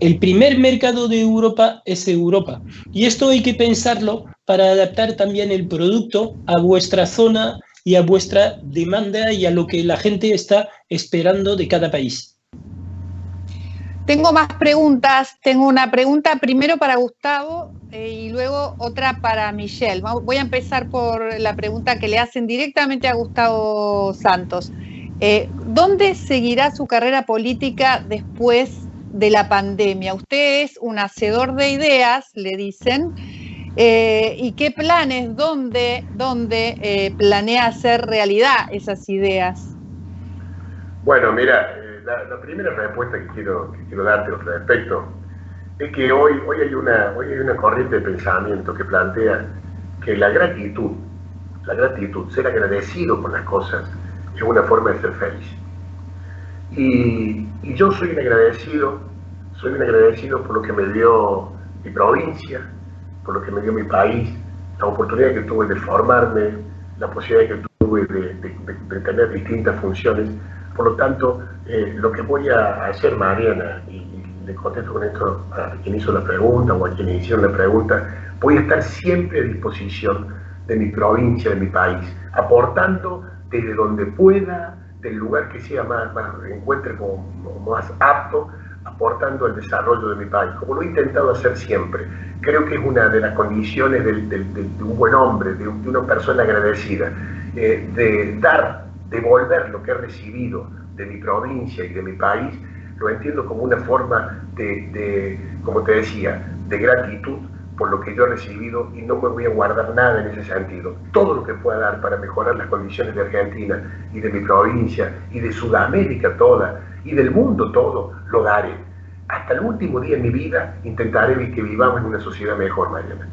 El primer mercado de Europa es Europa. Y esto hay que pensarlo para adaptar también el producto a vuestra zona y a vuestra demanda y a lo que la gente está esperando de cada país. Tengo más preguntas. Tengo una pregunta primero para Gustavo y luego otra para Michelle. Voy a empezar por la pregunta que le hacen directamente a Gustavo Santos. ¿Dónde seguirá su carrera política después de la pandemia? Usted es un hacedor de ideas, le dicen. ¿Y qué planes, dónde planea hacer realidad esas ideas? Bueno, mira, la primera respuesta que quiero darte al respecto es que hoy hay una corriente de pensamiento que plantea que la gratitud, ser agradecido por las cosas, es una forma de ser feliz. Y yo soy un agradecido por lo que me dio mi provincia, por lo que me dio mi país, la oportunidad que tuve de formarme, la posibilidad que tuve de tener distintas funciones. Por lo tanto, lo que voy a hacer, Mariana, y le contesto con esto a quien hizo la pregunta o a quienes hicieron la pregunta, voy a estar siempre a disposición de mi provincia, de mi país, aportando desde donde pueda, del lugar que sea más encuentre como más apto, aportando al desarrollo de mi país, como lo he intentado hacer siempre. Creo que es una de las condiciones de un buen hombre, de una persona agradecida, de dar devolver lo que he recibido de mi provincia y de mi país, lo entiendo como una forma como te decía, de gratitud por lo que yo he recibido, y no me voy a guardar nada en ese sentido. Todo lo que pueda dar para mejorar las condiciones de Argentina y de mi provincia y de Sudamérica toda y del mundo todo, lo daré. Hasta el último día de mi vida intentaré que vivamos en una sociedad mejor, Mariana.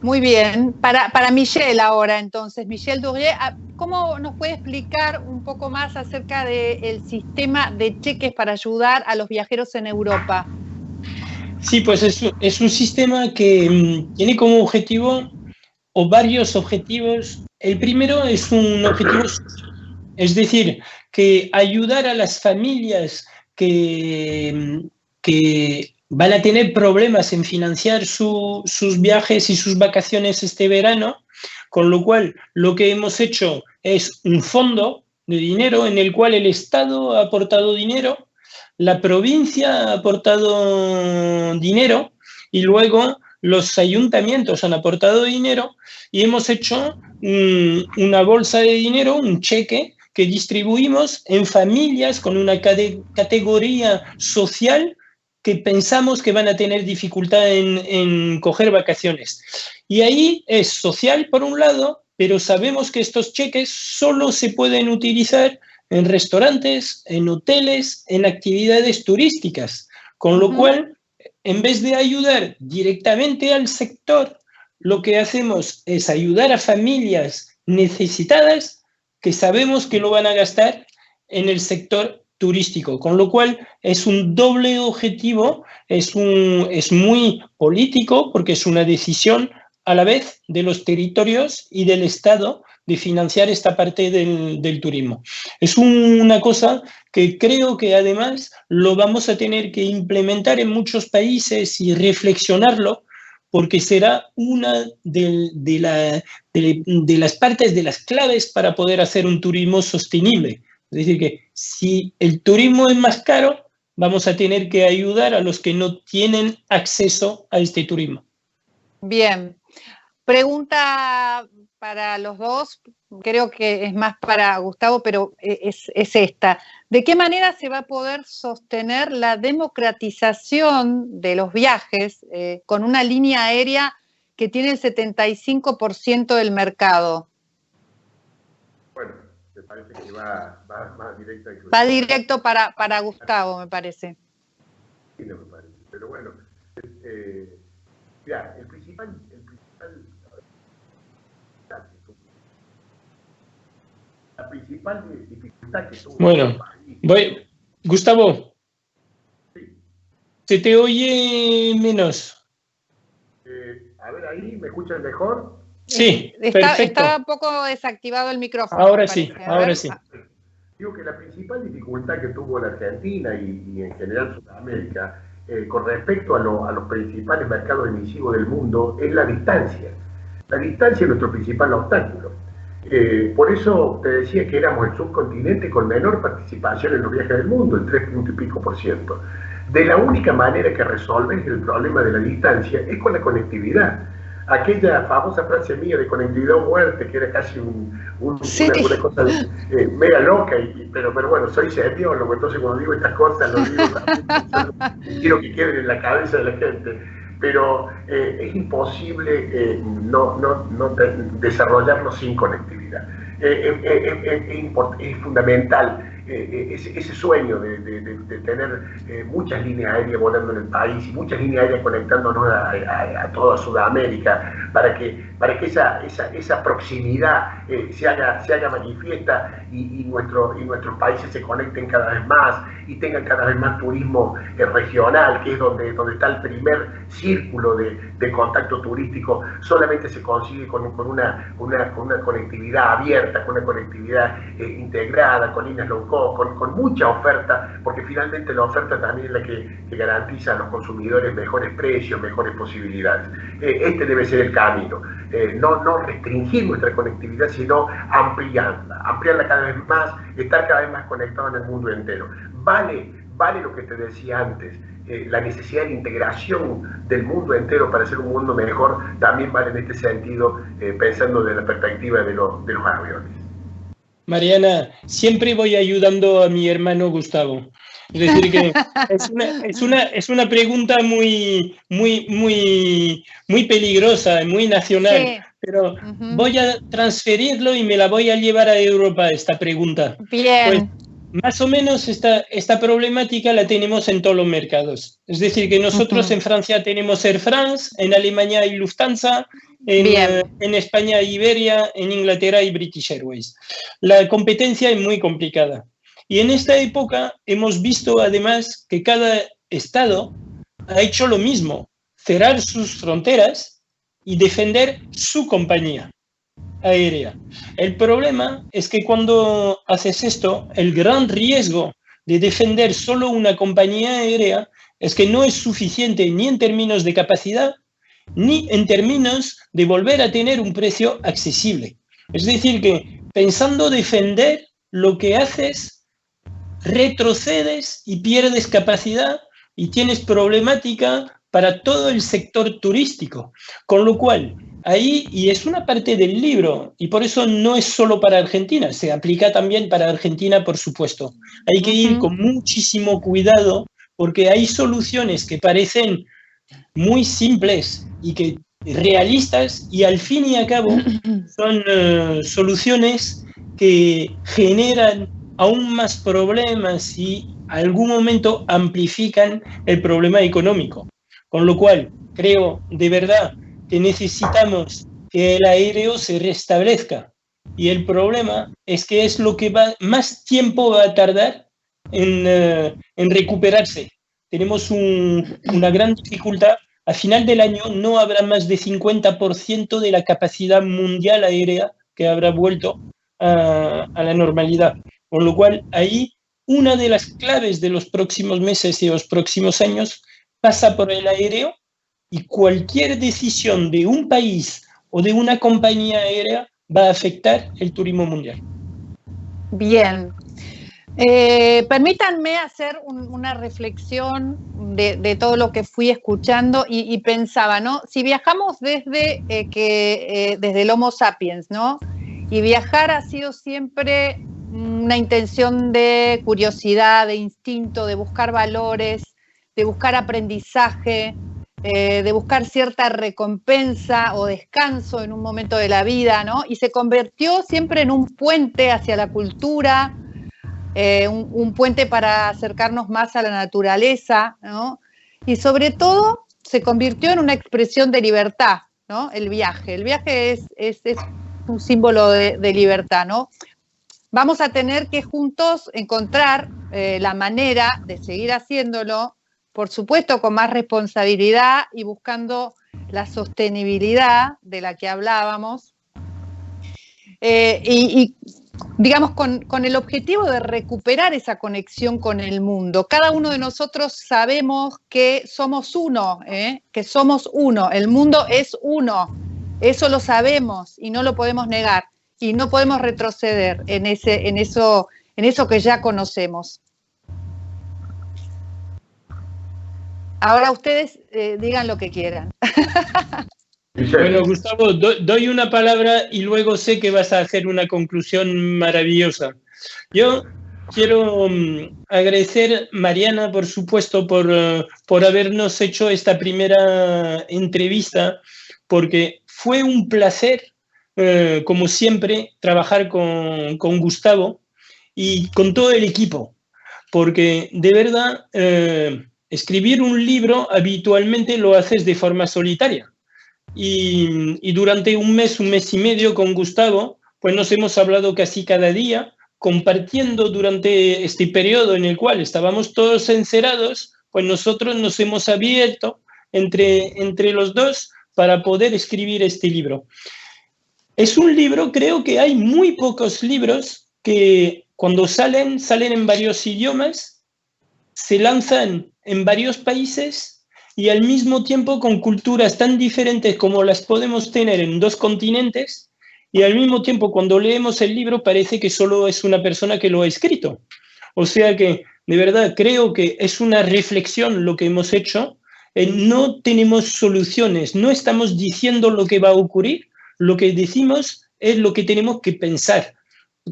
Muy bien. Para Michel ahora, entonces, Michel Dourrier, ¿cómo nos puede explicar un poco más acerca del sistema de cheques para ayudar a los viajeros en Europa? Sí, pues es un sistema que tiene como objetivo o varios objetivos. El primero es un objetivo, es decir, que ayudar a las familias que van a tener problemas en financiar sus viajes y sus vacaciones este verano, con lo cual lo que hemos hecho es un fondo de dinero en el cual el Estado ha aportado dinero, la provincia ha aportado dinero y luego los ayuntamientos han aportado dinero y hemos hecho una bolsa de dinero, un cheque que distribuimos en familias con una categoría social que pensamos que van a tener dificultad en coger vacaciones. Y ahí es social por un lado, pero sabemos que estos cheques solo se pueden utilizar en restaurantes, en hoteles, en actividades turísticas, con lo cual, en vez de ayudar directamente al sector, lo que hacemos es ayudar a familias necesitadas que sabemos que lo van a gastar en el sector turístico, con lo cual es un doble objetivo, es muy político porque es una decisión a la vez de los territorios y del Estado de financiar esta parte del turismo. Es una cosa que creo que además lo vamos a tener que implementar en muchos países y reflexionarlo, porque será una de las partes, de las claves para poder hacer un turismo sostenible. Es decir, que si el turismo es más caro, vamos a tener que ayudar a los que no tienen acceso a este turismo. Bien. Pregunta para los dos, creo que es más para Gustavo, pero es esta. ¿De qué manera se va a poder sostener la democratización de los viajes con una línea aérea que tiene el 75% del mercado? Bueno, me parece que va directo. Va directo para Gustavo, me parece. Sí, no me parece. Pero bueno, mira, el principal la principal dificultad que tuvo. Bueno, Gustavo, sí. ¿se te oye menos? A ver, ahí, ¿me escuchan mejor? Sí, perfecto. Estaba un poco desactivado el micrófono. Ahora sí, ahora sí. Digo que la principal dificultad que tuvo la Argentina y en general Sudamérica con respecto a los principales mercados emisivos del mundo es la distancia. La distancia es nuestro principal obstáculo. Por eso te decía que éramos el subcontinente con menor participación en los viajes del mundo, el 3,y pico%. De la única manera que resolves el problema de la distancia es con la conectividad. Aquella famosa frase mía de conectividad o muerte, que era casi sí, una cosa mega loca, pero bueno, soy semiólogo, entonces cuando digo estas cosas, lo digo, quiero que queden en la cabeza de la gente. Pero es imposible no desarrollarlo sin conectividad. Es fundamental ese sueño de tener muchas líneas aéreas volando en el país y muchas líneas aéreas conectándonos a toda Sudamérica para que esa proximidad se haga manifiesta y nuestros países se conecten cada vez más y tengan cada vez más turismo regional, que es donde está el primer círculo de contacto turístico. Solamente se consigue con una conectividad abierta, con una conectividad integrada, con líneas low cost, con mucha oferta, porque finalmente la oferta también es la que garantiza a los consumidores mejores precios, mejores posibilidades. Este debe ser el camino. No restringir nuestra conectividad, sino ampliarla cada vez más, estar cada vez más conectado en el mundo entero. Vale lo que te decía antes, la necesidad de integración del mundo entero para hacer un mundo mejor, también vale en este sentido, pensando desde la perspectiva de los aviones. Mariana, siempre voy ayudando a mi hermano Gustavo. Es decir, que es una pregunta muy peligrosa, muy nacional, Sí. pero voy a transferirlo y me la voy a llevar a Europa, esta pregunta. Pues Bien. más o menos esta problemática la tenemos en todos los mercados. Es decir, que nosotros en Francia tenemos Air France, en Alemania hay Lufthansa, en España hay Iberia, en Inglaterra hay British Airways. La competencia es muy complicada. Y en esta época hemos visto además que cada estado ha hecho lo mismo, cerrar sus fronteras y defender su compañía aérea. El problema es que cuando haces esto, el gran riesgo de defender solo una compañía aérea es que no es suficiente ni en términos de capacidad ni en términos de volver a tener un precio accesible. Es decir, que pensando defender, lo que haces, retrocedes y pierdes capacidad y tienes problemática para todo el sector turístico. Con lo cual, ahí, y es una parte del libro, y por eso no es solo para Argentina, se aplica también para Argentina, por supuesto. Hay que ir con muchísimo cuidado porque hay soluciones que parecen muy simples y que realistas y al fin y al cabo son soluciones que generan aún más problemas y algún momento amplifican el problema económico. Con lo cual, creo de verdad que necesitamos que el aéreo se restablezca. Y el problema es que es lo que más tiempo va a tardar en recuperarse. Tenemos una gran dificultad. A final del año no habrá más de 50% de la capacidad mundial aérea que habrá vuelto a la normalidad. Con lo cual, ahí una de las claves de los próximos meses y los próximos años pasa por el aéreo y cualquier decisión de un país o de una compañía aérea va a afectar el turismo mundial. Bien. Permítanme hacer una reflexión de todo lo que fui escuchando y pensaba, ¿no? Si viajamos desde el Homo sapiens, ¿no? Y viajar ha sido siempre una intención de curiosidad, de instinto, de buscar valores, de buscar aprendizaje, de buscar cierta recompensa o descanso en un momento de la vida, ¿no? Y se convirtió siempre en un puente hacia la cultura, un puente para acercarnos más a la naturaleza, ¿no? Y sobre todo se convirtió en una expresión de libertad, ¿no? El viaje es un símbolo de libertad, ¿no? Vamos a tener que juntos encontrar la manera de seguir haciéndolo, por supuesto con más responsabilidad y buscando la sostenibilidad de la que hablábamos, y digamos, con el objetivo de recuperar esa conexión con el mundo. Cada uno de nosotros sabemos que somos uno, el mundo es uno, eso lo sabemos y no lo podemos negar, y no podemos retroceder en eso que ya conocemos. Ahora ustedes digan lo que quieran. Bueno, Gustavo, doy una palabra y luego sé que vas a hacer una conclusión maravillosa. Yo quiero agradecer, Mariana, por supuesto, por habernos hecho esta primera entrevista, porque fue un placer, como siempre, trabajar con Gustavo y con todo el equipo, porque de verdad escribir un libro habitualmente lo haces de forma solitaria. Y durante un mes y medio con Gustavo, pues nos hemos hablado casi cada día, compartiendo durante este periodo en el cual estábamos todos encerrados, pues nosotros nos hemos abierto entre los dos para poder escribir este libro. Es un libro, creo que hay muy pocos libros que cuando salen en varios idiomas, se lanzan en varios países y al mismo tiempo con culturas tan diferentes como las podemos tener en dos continentes, y al mismo tiempo cuando leemos el libro parece que solo es una persona que lo ha escrito. O sea que de verdad creo que es una reflexión lo que hemos hecho. No tenemos soluciones, no estamos diciendo lo que va a ocurrir, lo que decimos es lo que tenemos que pensar.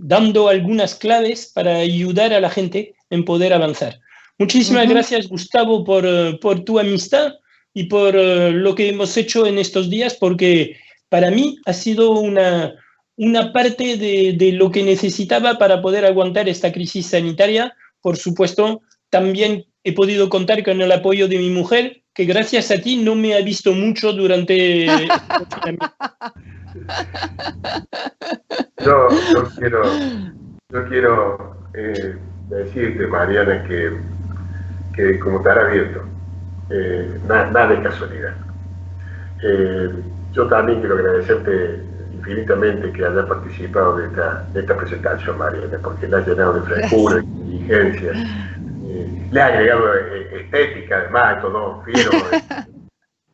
dando algunas claves para ayudar a la gente en poder avanzar. Muchísimas gracias, Gustavo, por tu amistad y por lo que hemos hecho en estos días, porque para mí ha sido una parte de lo que necesitaba para poder aguantar esta crisis sanitaria. Por supuesto, también he podido contar con el apoyo de mi mujer, que gracias a ti no me ha visto mucho durante el confinamiento. Yo quiero decirte, Mariana, que como te harás viendo, nada de casualidad. Yo también quiero agradecerte infinitamente que hayas participado de esta presentación, Mariana, porque la has llenado de frescura, de inteligencia, le has agregado estética, además, todo fiero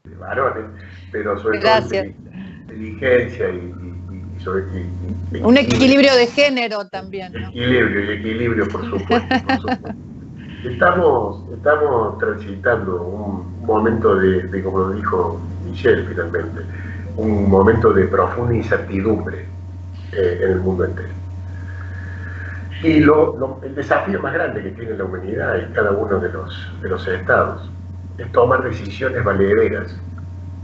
de varones, pero sobre todo inteligencia y sobre un equilibrio de género también, ¿no? Equilibrio, por supuesto. Estamos transitando un momento de, como lo dijo Michel finalmente, un momento de profunda incertidumbre en el mundo entero. Y el desafío más grande que tiene la humanidad y cada uno de los estados es tomar decisiones valederas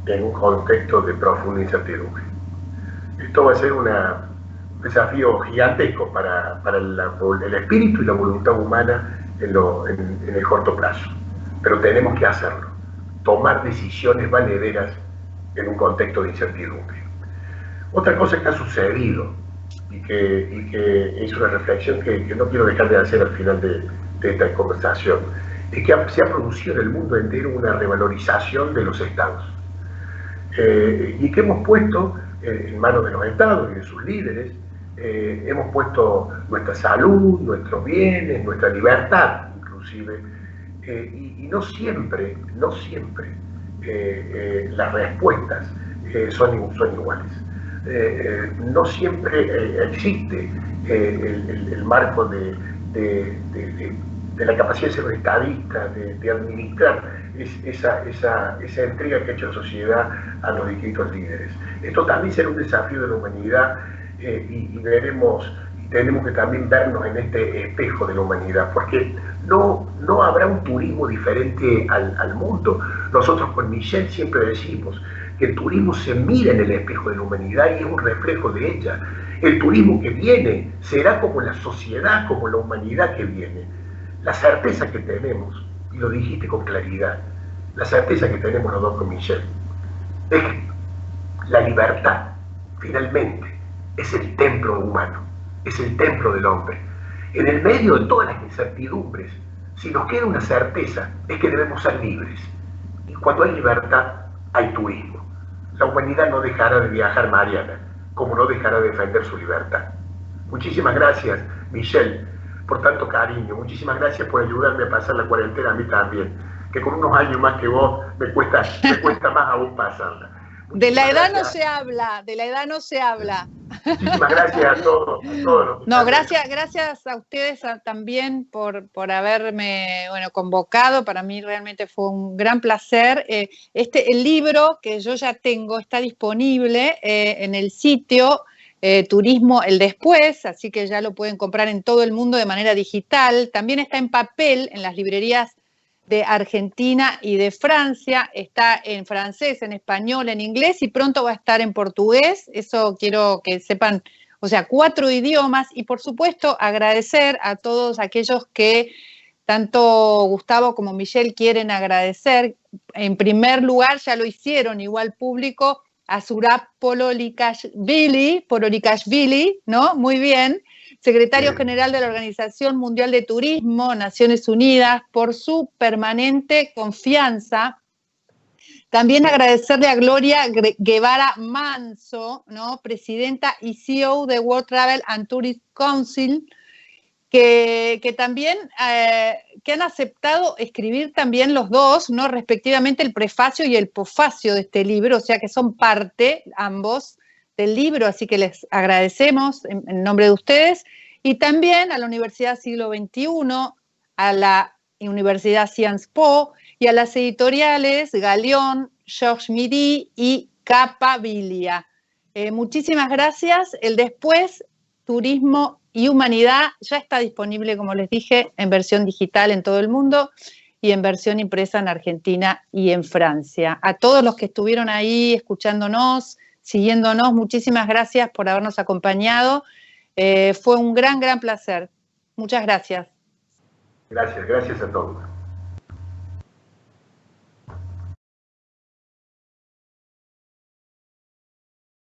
en un contexto de profunda incertidumbre. Esto va a ser un desafío gigantesco para el espíritu y la voluntad humana en el corto plazo. Pero tenemos que hacerlo, tomar decisiones valederas en un contexto de incertidumbre. Otra cosa que ha sucedido y que es una reflexión que no quiero dejar de hacer al final de esta conversación, es que se ha producido en el mundo entero una revalorización de los estados y que hemos puesto en manos de los estados y de sus líderes, hemos puesto nuestra salud, nuestros bienes, nuestra libertad inclusive, y no siempre las respuestas son iguales. No siempre existe el marco de la capacidad de ser estadista, de administrar esa entrega que ha hecho la sociedad a los distintos líderes. Esto también será un desafío de la humanidad y tenemos que también vernos en este espejo de la humanidad, porque no habrá un turismo diferente al mundo. Nosotros con Michel siempre decimos que el turismo se mira en el espejo de la humanidad y es un reflejo de ella. El turismo que viene será como la sociedad, como la humanidad que viene. La certeza que tenemos, y lo dijiste con claridad, la certeza que tenemos los dos con Michel, es que la libertad, finalmente, es el templo humano, es el templo del hombre. En el medio de todas las incertidumbres, si nos queda una certeza, es que debemos ser libres. Y cuando hay libertad, hay turismo. La humanidad no dejará de viajar, Mariana, como no dejará de defender su libertad. Muchísimas gracias, Michel, por tanto cariño. Muchísimas gracias por ayudarme a pasar la cuarentena a mí también, que con unos años más que vos me cuesta más aún pasarla. De la edad no se habla, de la edad no se habla. Muchísimas gracias a todos. No, gracias a ustedes también por haberme convocado. Para mí realmente fue un gran placer. El libro que yo ya tengo está disponible en el sitio Turismo el Después, así que ya lo pueden comprar en todo el mundo de manera digital. También está en papel en las librerías de Argentina y de Francia, está en francés, en español, en inglés y pronto va a estar en portugués. Eso quiero que sepan, o sea, 4 idiomas. Y por supuesto agradecer a todos aquellos que tanto Gustavo como Michel quieren agradecer. En primer lugar, ya lo hicieron igual público, a Zurab Pololikashvili, ¿no? Muy bien. Secretario General de la Organización Mundial de Turismo, Naciones Unidas, por su permanente confianza. También agradecerle a Gloria Guevara Manso, ¿no? Presidenta y CEO de World Travel and Tourism Council, que también que han aceptado escribir también los dos, ¿no? Respectivamente el prefacio y el posfacio de este libro, o sea que son parte ambos del libro, así que les agradecemos en nombre de ustedes, y también a la Universidad Siglo XXI, a la Universidad Sciences Po y a las editoriales Galeón, Georges Midi y Capabilia. Muchísimas gracias. El Después, Turismo y Humanidad ya está disponible, como les dije, en versión digital en todo el mundo y en versión impresa en Argentina y en Francia. A todos los que estuvieron ahí escuchándonos, siguiéndonos, muchísimas gracias por habernos acompañado. Fue un gran placer. Muchas gracias. Gracias a todos.